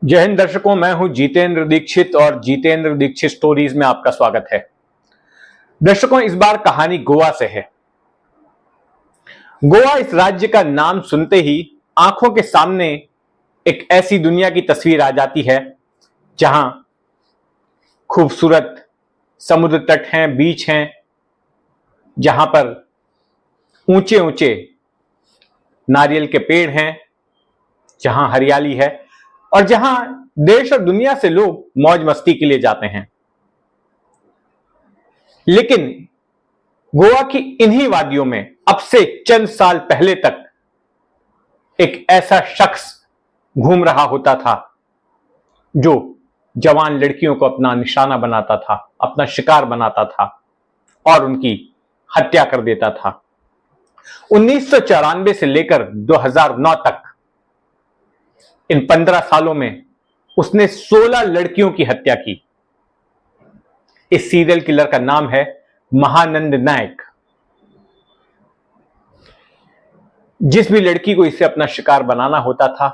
जय हिंद दर्शकों, मैं हूं जितेंद्र दीक्षित और जितेंद्र दीक्षित स्टोरीज में आपका स्वागत है। दर्शकों, इस बार कहानी गोवा से है। गोवा इस राज्य का नाम सुनते ही आंखों के सामने एक ऐसी दुनिया की तस्वीर आ जाती है जहां खूबसूरत समुद्र तट हैं, बीच हैं, जहां पर ऊंचे ऊंचे नारियल के पेड़ हैं, जहां हरियाली है और जहां देश और दुनिया से लोग मौज मस्ती के लिए जाते हैं। लेकिन गोवा की इन्हीं वादियों में अब से चंद साल पहले तक एक ऐसा शख्स घूम रहा होता था जो जवान लड़कियों को अपना निशाना बनाता था, अपना शिकार बनाता था और उनकी हत्या कर देता था। 1994 से लेकर 2009 तक इन 15 सालों में उसने 16 लड़कियों की हत्या की। इस सीरियल किलर का नाम है महानंद नायक। जिस भी लड़की को इसे अपना शिकार बनाना होता था,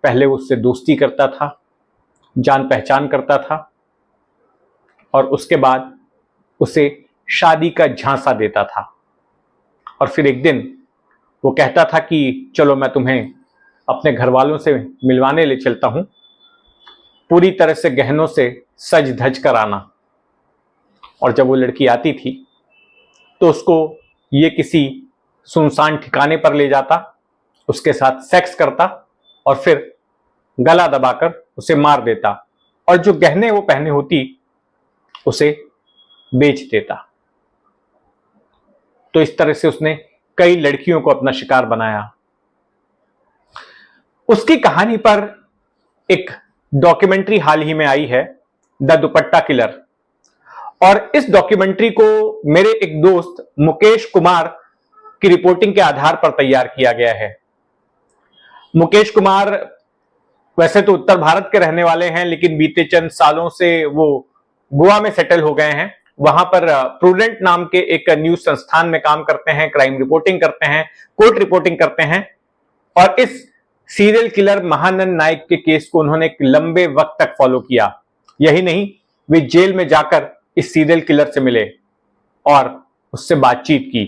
पहले उससे दोस्ती करता था, जान पहचान करता था और उसके बाद उसे शादी का झांसा देता था। और फिर एक दिन वो कहता था कि चलो मैं तुम्हें अपने घर वालों से मिलवाने ले चलता हूं, पूरी तरह से गहनों से सज धज कर आना। और जब वो लड़की आती थी तो उसको ये किसी सुनसान ठिकाने पर ले जाता, उसके साथ सेक्स करता और फिर गला दबाकर उसे मार देता और जो गहने वो पहने होती उसे बेच देता। तो इस तरह से उसने कई लड़कियों को अपना शिकार बनाया। उसकी कहानी पर एक डॉक्यूमेंट्री हाल ही में आई है, द दुपट्टा किलर। और इस डॉक्यूमेंट्री को मेरे एक दोस्त मुकेश कुमार की रिपोर्टिंग के आधार पर तैयार किया गया है। मुकेश कुमार वैसे तो उत्तर भारत के रहने वाले हैं, लेकिन बीते चंद सालों से वो गोवा में सेटल हो गए हैं। वहां पर प्रूडेंट नाम के एक न्यूज संस्थान में काम करते हैं, क्राइम रिपोर्टिंग करते हैं, कोर्ट रिपोर्टिंग करते हैं। और इस सीरियल किलर महानंद नायक के केस को उन्होंने एक लंबे वक्त तक फॉलो किया। यही नहीं, वे जेल में जाकर इस सीरियल किलर से मिले और उससे बातचीत की।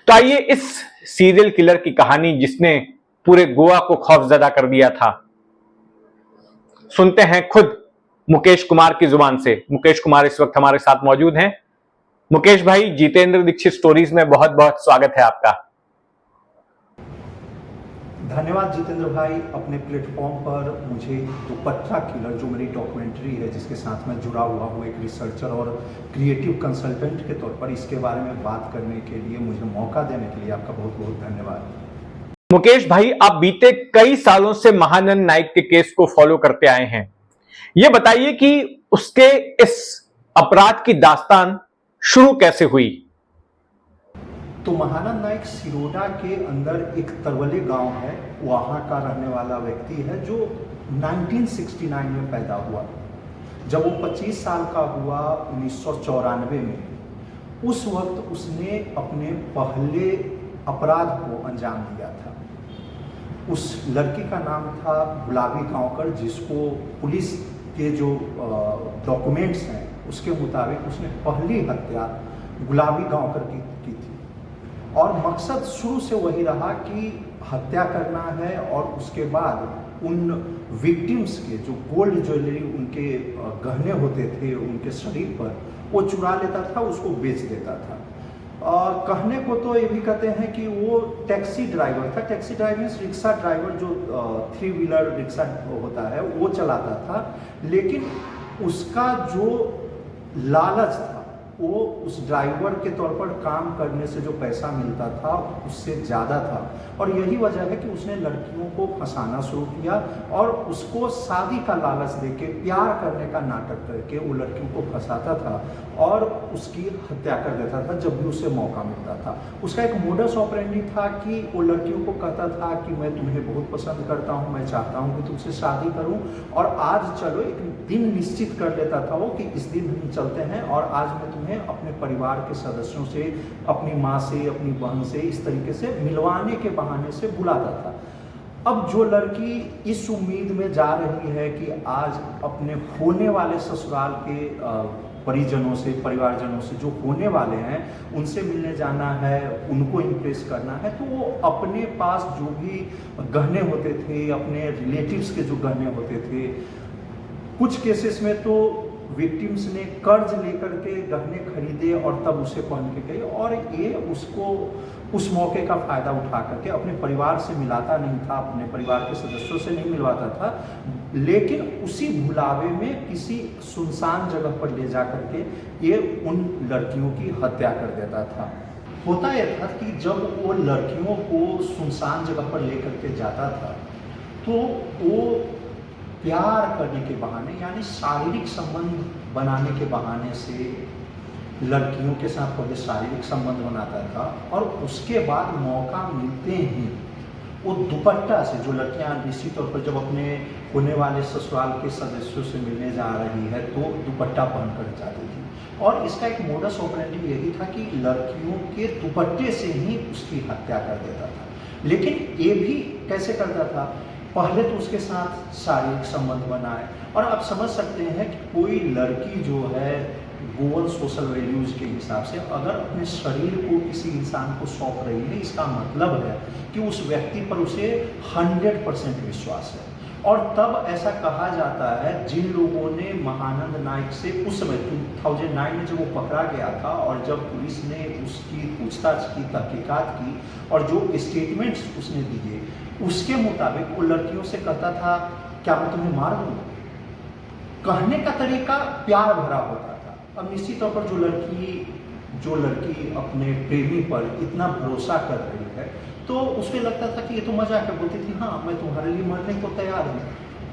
तो आइए इस सीरियल किलर की कहानी, जिसने पूरे गोवा को खौफजदा कर दिया था, सुनते हैं खुद मुकेश कुमार की जुबान से। मुकेश कुमार इस वक्त हमारे साथ मौजूद हैं। मुकेश भाई, जितेंद्र दीक्षित स्टोरीज में बहुत बहुत स्वागत है आपका। धन्यवाद जितेंद्र भाई, अपने प्लेटफॉर्म पर मुझे दुपट्टा किलर, जो मेरी डॉक्यूमेंट्री है जिसके साथ मैं जुड़ा हुआ हूँ एक रिसर्चर और क्रिएटिव कंसल्टेंट के तौर पर, इसके बारे में बात करने के लिए मुझे मौका देने के लिए आपका बहुत बहुत धन्यवाद। मुकेश भाई, आप बीते कई सालों से महानंद नायक के केस को फॉलो करते आए हैं। यह बताइए कि उसके इस अपराध की दास्तान शुरू कैसे हुई? तो महानंद नायक सिरोडा के अंदर एक तरवले गांव है, वहाँ का रहने वाला व्यक्ति है जो 1969 में पैदा हुआ। जब वो 25 साल का हुआ 1994 में, उस वक्त उसने अपने पहले अपराध को अंजाम दिया था। उस लड़की का नाम था गुलाबी गांवकर, जिसको पुलिस के जो डॉक्यूमेंट्स हैं उसके मुताबिक उसने पहली हत्या गुलाबी गांवकर की थी। और मकसद शुरू से वही रहा कि हत्या करना है और उसके बाद उन विक्टिम्स के जो गोल्ड ज्वेलरी, उनके गहने होते थे उनके शरीर पर, वो चुरा लेता था, उसको बेच देता था। और कहने को तो ये भी कहते हैं कि वो टैक्सी ड्राइवर था। Taxi driver means rickshaw driver, जो 3 व्हीलर रिक्शा होता है वो चलाता था। लेकिन उसका जो लालच था, वो उस ड्राइवर के तौर पर काम करने से जो पैसा मिलता था उससे ज़्यादा था। और यही वजह है कि उसने लड़कियों को फंसाना शुरू किया और उसको शादी का लालच देके, प्यार करने का नाटक करके वो लड़कियों को फंसाता था और उसकी हत्या कर देता था जब भी उसे मौका मिलता था। उसका एक मोडस ऑपरेंडी था कि वो लड़कियों को कहता था कि मैं तुम्हें बहुत पसंद करता हूँ, मैं चाहता हूँ कि तुमसे शादी करूँ, और आज चलो, एक दिन निश्चित कर लेता था वो कि इस दिन हम चलते हैं और आज मैं तुम्हें अपने परिवार के सदस्यों से, अपनी माँ से, अपनी बहन से, इस तरीके से मिलवाने के बहाने से बुलाता था। अब जो लड़की इस उम्मीद में जा रही है कि आज अपने होने वाले ससुराल के परिजनों से, परिवारजनों से जो होने वाले हैं उनसे मिलने जाना है, उनको इम्प्रेस करना है, तो वो अपने पास जो भी गहने होते थे, अपने रिलेटिव्स के जो गहने होते थे, कुछ केसेस में तो विक्टिम्स ने कर्ज लेकर के गहने खरीदे और तब उसे पहन के गए, और ये उसको उस मौके का फ़ायदा उठा करके अपने परिवार से मिलाता नहीं था, अपने परिवार के सदस्यों से नहीं मिलवाता था, लेकिन उसी भुलावे में किसी सुनसान जगह पर ले जा करके ये उन लड़कियों की हत्या कर देता था। होता यह था कि जब वो लड़कियों को सुनसान जगह पर लेकर के जाता था तो वो प्यार करने के बहाने, यानी शारीरिक संबंध बनाने के बहाने से लड़कियों के साथ पहले शारीरिक संबंध बनाता था, और उसके बाद मौका मिलते ही वो दुपट्टा से, जो लड़कियां निश्चित तौर पर जब अपने होने वाले ससुराल के सदस्यों से मिलने जा रही है तो दुपट्टा पहन कर जाती थी, और इसका एक मोडस ऑपरेंडी यही था कि लड़कियों के दुपट्टे से ही उसकी हत्या कर देता था। लेकिन ये भी कैसे करता था, पहले तो उसके साथ शारीरिक संबंध बनाए, और आप समझ सकते हैं कि कोई लड़की जो है गोवन सोशल वैल्यूज़ के हिसाब से अगर अपने शरीर को किसी इंसान को सौंप रही है, इसका मतलब है कि उस व्यक्ति पर उसे 100% विश्वास है। और तब ऐसा कहा जाता है, जिन लोगों ने महानंद नायक से उस समय 2009 में जब वो पकड़ा गया था और जब पुलिस ने उसकी पूछताछ की, तहकीकात की, और जो स्टेटमेंट्स उसने दिए उसके मुताबिक वो लड़कियों से कहता था, क्या मैं तुम्हें मार दूँ? कहने का तरीका प्यार भरा होता था। अब निश्चित तौर पर जो लड़की अपने प्रेमी पर इतना भरोसा कर रही है तो उसको लगता था कि ये तो मजाक है, बोलती थी हाँ मैं तुम्हारे लिए मरने को तैयार हूँ,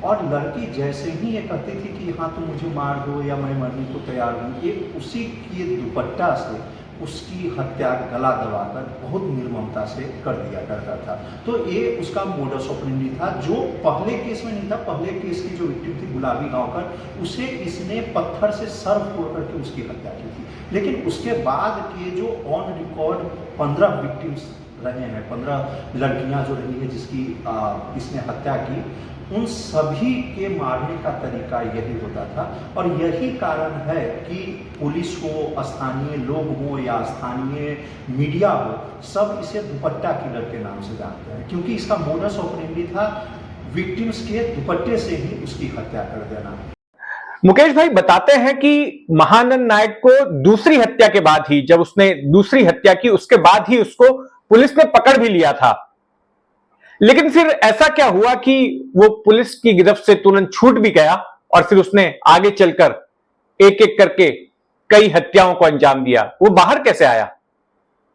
और लड़की जैसे ही ये कहती थी कि हाँ तुम मुझे मार दो या मैं मरने को तैयार हूँ, ये उसी के दुपट्टा से उसकी हत्या गला दबाकर बहुत निर्ममता से कर दिया करता था। तो ये उसका मोडस ऑपरेंडी था, जो पहले केस में नहीं था। पहले केस की जो विक्टिम थी गुलाबी गांवकर, उसे इसने पत्थर से सर फोड़ करके उसकी हत्या की थी। लेकिन उसके बाद के जो ऑन रिकॉर्ड 15 विक्टिम्स रहे हैं, 15 लड़कियां जो रही है जिसकी इसने हत्या की, उन सभी के मारने का तरीका यही होता था। और यही कारण है कि पुलिस हो, स्थानीय लोग हो या स्थानीय मीडिया हो, सब इसे दुपट्टा किलर के नाम से जानते हैं, क्योंकि इसका मोडस ऑपरेंडी था विक्टिम्स के दुपट्टे से ही उसकी हत्या कर देना। मुकेश भाई बताते हैं कि महानंद नायक को दूसरी हत्या के बाद ही, जब उसने दूसरी हत्या की उसके बाद ही उसको पुलिस ने पकड़ भी लिया था, लेकिन फिर ऐसा क्या हुआ कि वो पुलिस की गिरफ्त से तुरंत छूट भी गया और फिर उसने आगे चलकर एक एक करके कई हत्याओं को अंजाम दिया? वो बाहर कैसे आया?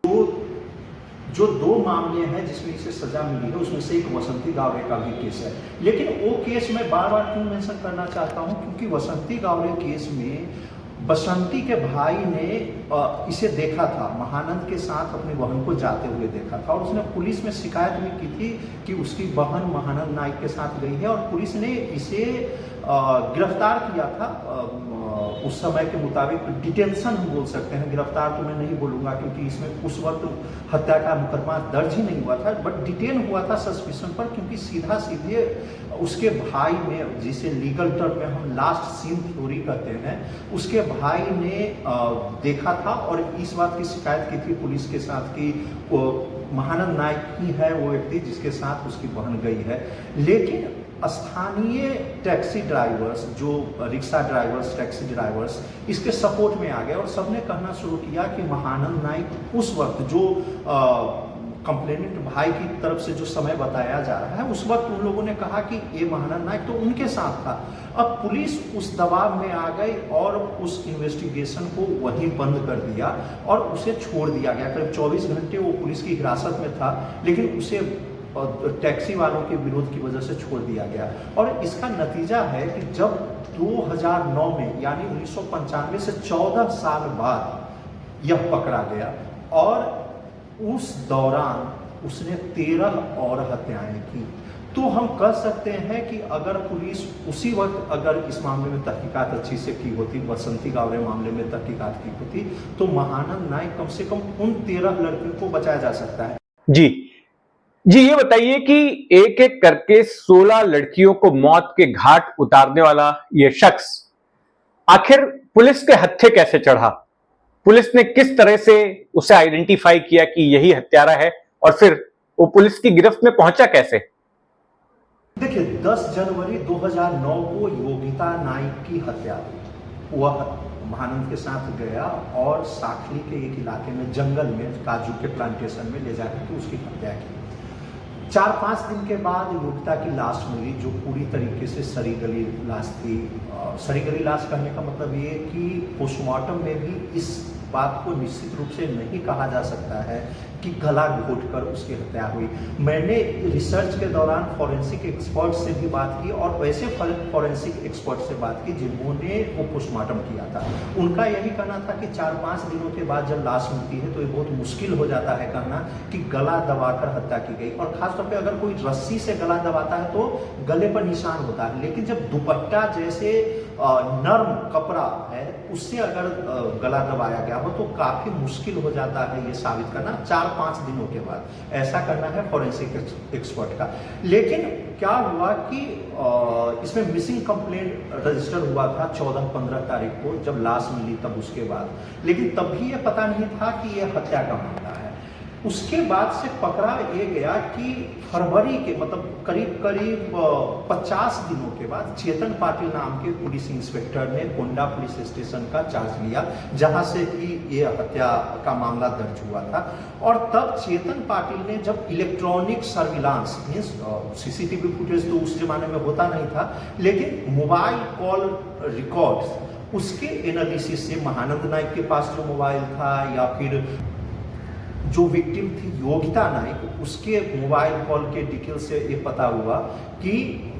जो 2 मामले हैं जिसमें इसे सजा मिली है, उसमें से एक वसंती गावड़े का भी केस है। लेकिन वो केस मैं बार बार क्यों मेंशन करना चाहता हूं, क्योंकि वसंती गावड़े केस में बसंती के भाई ने इसे देखा था, महानंद के साथ अपनी बहन को जाते हुए देखा था, और उसने पुलिस में शिकायत भी की थी कि उसकी बहन महानंद नायक के साथ गई है, और पुलिस ने इसे गिरफ्तार किया था। उस समय के मुताबिक डिटेंशन हम बोल सकते हैं, गिरफ्तार तो मैं नहीं बोलूँगा क्योंकि इसमें उस वक्त हत्या का मुकदमा दर्ज ही नहीं हुआ था, बट डिटेन हुआ था सस्पिशन पर, क्योंकि सीधा सीधे उसके भाई ने, जिसे लीगल टर्म में हम लास्ट सीन थ्योरी कहते हैं, उसके भाई ने देखा था और इस बात की शिकायत की थी पुलिस के साथ कि महानंद नायक ही है वो व्यक्ति जिसके साथ उसकी बहन गई है। लेकिन स्थानीय टैक्सी ड्राइवर्स, जो रिक्शा ड्राइवर्स, टैक्सी ड्राइवर्स इसके सपोर्ट में आ गए और सबने कहना शुरू किया कि महानंद नायक उस वक्त जो कंप्लेनेंट भाई की तरफ से जो समय बताया जा रहा है, उस वक्त उन लोगों ने कहा कि ये महानंद नायक तो उनके साथ था। अब पुलिस उस दबाव में आ गई और उस इन्वेस्टिगेशन को वहीं बंद कर दिया और उसे छोड़ दिया गया। करीब 24 घंटे वो पुलिस की हिरासत में था, लेकिन उसे टैक्सी वालों के विरोध की वजह से छोड़ दिया गया। और इसका नतीजा है कि जब 2009 में, यानी 1995 से 14 साल बाद यह पकड़ा गया और उस दौरान उसने 13 और हत्याएं की, तो हम कह सकते हैं कि अगर पुलिस उसी वक्त अगर इस मामले में तहकीकात अच्छी से की होती, बसंती गावड़े मामले में तहकीकात की होती, तो महानंद नायक कम से कम उन 13 लड़कियों को बचाया जा सकता है। जी, जी ये बताइए कि एक एक करके 16 लड़कियों को मौत के घाट उतारने वाला यह शख्स आखिर पुलिस के हत्थे कैसे चढ़ा? पुलिस ने किस तरह से उसे आइडेंटिफाई किया कि यही हत्यारा है और फिर वो पुलिस की गिरफ्त में पहुंचा कैसे? देखिए 10 जनवरी 2009 को योगिता नाइक की हत्या हुई। वह महानंद के साथ गया और साखली के एक इलाके में जंगल में काजू के प्लांटेशन में ले जाकर के उसकी हत्या की। 4-5 दिन के बाद योगिता की लाश मिली जो पूरी तरीके से सड़ी गली लाश थी। सड़ी गली लाश कहने का मतलब ये कि पोस्टमार्टम में भी इस बात को निश्चित रूप से नहीं कहा जा सकता है कि गला घोटकर उसकी हत्या हुई। मैंने रिसर्च के दौरान फॉरेंसिक एक्सपर्ट से भी बात की और वैसे फॉरेंसिक एक्सपर्ट से बात की जिन्होंने वो पोस्टमार्टम किया था। उनका यही कहना था कि 4-5 दिनों के बाद जब लाश मिलती है तो ये बहुत मुश्किल हो जाता है कहना कि गला दबाकर हत्या की गई, और खासतौर पर अगर कोई रस्सी से गला दबाता है तो गले पर निशान होता है, लेकिन जब दुपट्टा जैसे नर्म कपड़ा है उससे अगर गला दबाया गया हो तो काफी मुश्किल हो जाता है ये साबित करना 4-5 दिनों के बाद। ऐसा करना है फॉरेंसिक एक्सपर्ट का। लेकिन क्या हुआ कि इसमें मिसिंग कंप्लेंट रजिस्टर हुआ था 14-15 तारीख को जब लाश मिली तब उसके बाद, लेकिन तब भी ये पता नहीं था कि ये हत्या का मामला है। उसके बाद से पकड़ा ये गया कि फरवरी के मतलब करीब 50 दिनों के बाद चेतन पाटिल नाम के पुलिस इंस्पेक्टर ने कोंडा पुलिस स्टेशन का चार्ज लिया जहां से कि ये हत्या का मामला दर्ज हुआ था। और तब चेतन पाटिल ने जब electronic surveillance means CCTV footage तो उस जमाने में होता नहीं था, लेकिन मोबाइल कॉल रिकॉर्ड्स उसके एनालिसिस से महानंद नाइक के पास जो मोबाइल था या फिर जो विक्टिम थी योगिता नाइक उसके मोबाइल कॉल के डिटेल से ये पता हुआ कि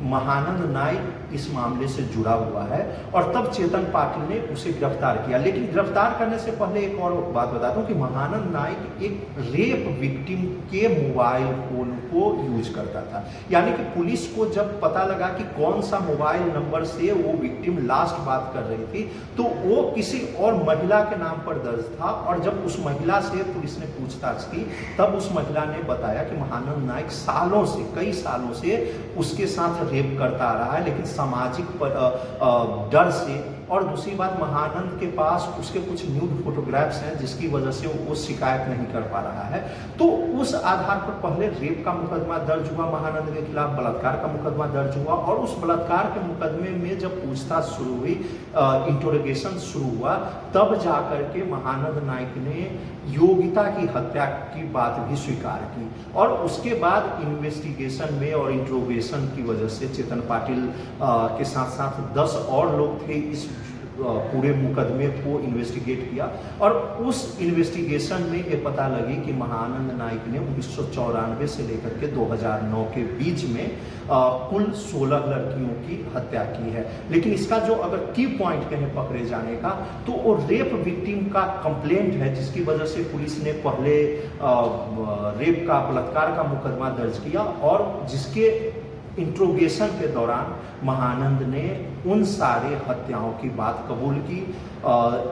महानंद नाइक इस मामले से जुड़ा हुआ है, और तब चेतन पाटिल ने उसे गिरफ्तार किया। लेकिन गिरफ्तार करने से पहले एक और बात बता दूं कि महानंद नाइक एक रेप विक्टिम के मोबाइल फोन को यूज करता था, यानी कि पुलिस को जब पता लगा कि कौन सा मोबाइल नंबर से वो विक्टिम लास्ट बात कर रही थी तो वो किसी और महिला के नाम पर दर्ज था, और जब उस महिला से पुलिस ने पूछताछ की तब उस महिला ने बताया कि महानंद नाइक सालों से कई सालों से उसके साथ रेप करता आ रहा है, लेकिन सामाजिक डर से, और दूसरी बात महानंद के पास उसके कुछ न्यूड फोटोग्राफ्स हैं जिसकी वजह से वो शिकायत नहीं कर पा रहा है। तो उस आधार पर पहले रेप का मुकदमा दर्ज हुआ महानंद के खिलाफ, बलात्कार का मुकदमा दर्ज हुआ, और उस बलात्कार के मुकदमे में जब पूछताछ शुरू हुई, इंटरोगेशन शुरू हुआ, तब जाकर के महानंद नाइक ने योगिता की हत्या की बात भी स्वीकार की। और उसके बाद इन्वेस्टिगेशन में और इंट्रोगेशन की वजह से चेतन पाटिल के साथ साथ 10 और लोग थे इस पूरे मुकदमे को इन्वेस्टिगेट किया, और उस इन्वेस्टिगेशन में ये पता लगी कि महानंद नाइक ने 1994 से लेकर के 2009 के बीच में कुल 16 लड़कियों की हत्या की है। लेकिन इसका जो अगर की पॉइंट कहें पकड़े जाने का तो वो रेप विक्टिम का कंप्लेंट है, जिसकी वजह से पुलिस ने पहले रेप का बलात्कार का मुकदमा दर्ज किया, और जिसके इंट्रोगेशन के दौरान महानंद ने उन सारे हत्याओं की बात कबूल की,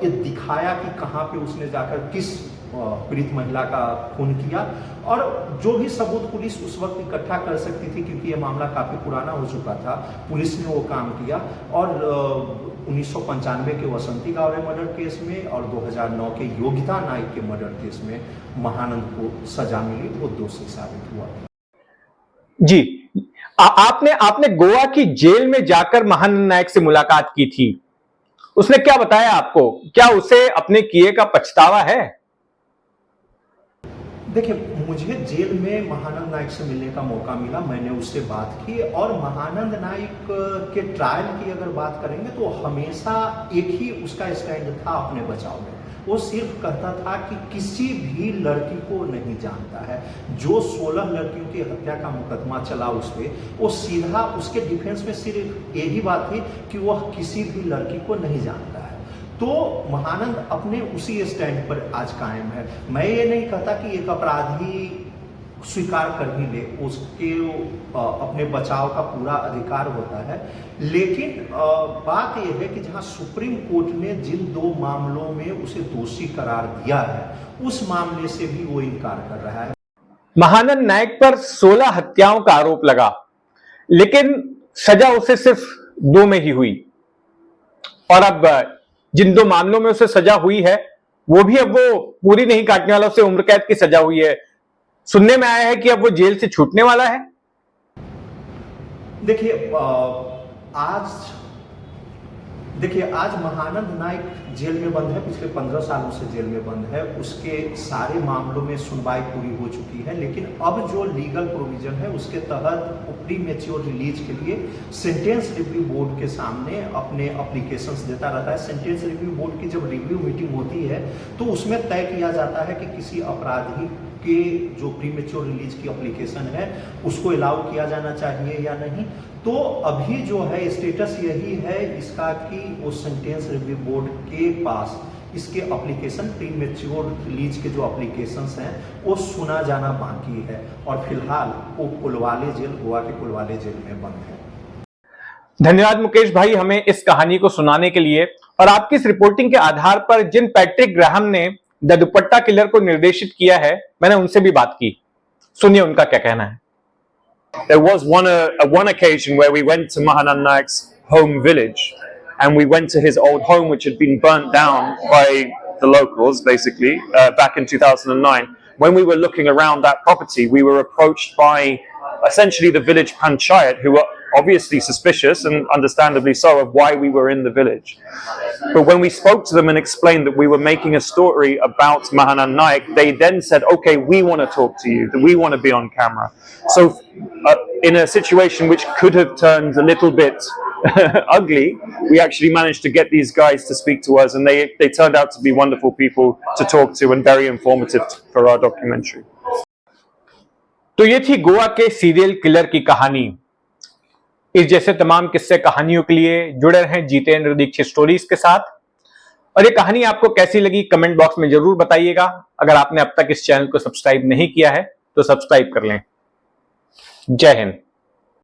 ये दिखाया कि कहाँ पे उसने जाकर किस पीड़ित महिला का खून किया, और जो भी सबूत पुलिस उस वक्त इकट्ठा कर सकती थी क्योंकि ये मामला काफ़ी पुराना हो चुका था, पुलिस ने वो काम किया। और 1995 के वसंती गावड़े मर्डर केस में और 2009 के योगिता नाइक के मर्डर केस में महानंद को सजा मिली, वो दोषी साबित हुआ। जी आपने गोवा की जेल में जाकर महानंद नायक से मुलाकात की थी, उसने क्या बताया आपको? क्या उसे अपने किए का पछतावा है? देखिए मुझे जेल में महानंद नाइक से मिलने का मौका मिला, मैंने उससे बात की, और महानंद नाइक के ट्रायल की अगर बात करेंगे तो हमेशा एक ही उसका स्टैंड था अपने बचाव में। वो सिर्फ कहता था कि किसी भी लड़की को नहीं जानता है। जो 16 लड़कियों की हत्या का मुकदमा चला उस पर, वो सीधा उसके डिफेंस में सिर्फ यही बात थी कि वह किसी भी लड़की को नहीं जानता है। तो महानंद अपने उसी स्टैंड पर आज कायम है। मैं ये नहीं कहता कि एक अपराधी स्वीकार कर ही ले, उसके अपने बचाव का पूरा अधिकार होता है, लेकिन बात यह है कि जहां सुप्रीम कोर्ट ने जिन 2 मामलों में उसे दोषी करार दिया है उस मामले से भी वो इनकार कर रहा है। महानंद नायक पर 16 हत्याओं का आरोप लगा, लेकिन सजा उसे सिर्फ 2 में ही हुई। और अब जिन 2 मामलों में उसे सजा हुई है वो भी अब वो पूरी नहीं काटने वाला, उसे उम्र कैद की सजा हुई है। सुनने में आया है कि अब वो जेल से छूटने वाला है। आज महानंद नायक जेल में बंद है, पिछले 15 सालों से जेल में बंद है। उसके सारे मामलों में सुनवाई पूरी हो चुकी है, लेकिन अब जो लीगल प्रोविजन है उसके तहत प्री मैच्योर रिलीज के लिए सेंटेंस रिव्यू बोर्ड के सामने अपने एप्लीकेशंस देता रहता है। सेंटेंस रिव्यू बोर्ड की जब रिव्यू मीटिंग होती है तो उसमें तय किया जाता है कि किसी अपराधी के जो प्री मैच्योर रिलीज की एप्लीकेशन है उसको अलाउ किया जाना चाहिए या नहीं। तो अभी जो है स्टेटस यही है इसका कि वो सेंटेंस रिव्यू बोर्ड के पास इसके एप्लीकेशन प्री मैच्योर रिलीज के जो एप्लीकेशंस हैं वो सुना जाना बाकी है, और फिलहाल वो कुलवाले जेल, गोवा के कुलवाले जेल में बंद है। धन्यवाद मुकेश भाई हमें इस कहानी को सुनाने के लिए, और आपकी इस रिपोर्टिंग के आधार पर जिन पैट्रिक ग्राहम ने द दुपट्टा किलर को निर्देशित किया है, मैंने उनसे भी बात की। सुनिए उनका क्या कहना है। There was one occasion where we went to Mahanand Nayak's home village, and we went to his old home, which had been burnt down by the locals, basically, back in 2009. When we were looking around that property, we were approached by essentially the village panchayat, who were obviously suspicious, and understandably so, of why we were in the village. But when we spoke to them and explained that we were making a story about Mahanand Nayak, they then said, okay, we want to talk to you, that we want to be on camera. So in a situation which could have turned a little bit ugly, we actually managed to get these guys to speak to us, and they turned out to be wonderful people to talk to and very informative for our documentary. तो ये थी गोवा के serial killer की कहानी। इस जैसे तमाम किस्से कहानियों के लिए जुड़े रहें जितेंद्र दीक्षित स्टोरीज के साथ। और ये कहानी आपको कैसी लगी कमेंट बॉक्स में जरूर बताइएगा। अगर आपने अब तक इस चैनल को सब्सक्राइब नहीं किया है तो सब्सक्राइब कर लें। जय हिंद।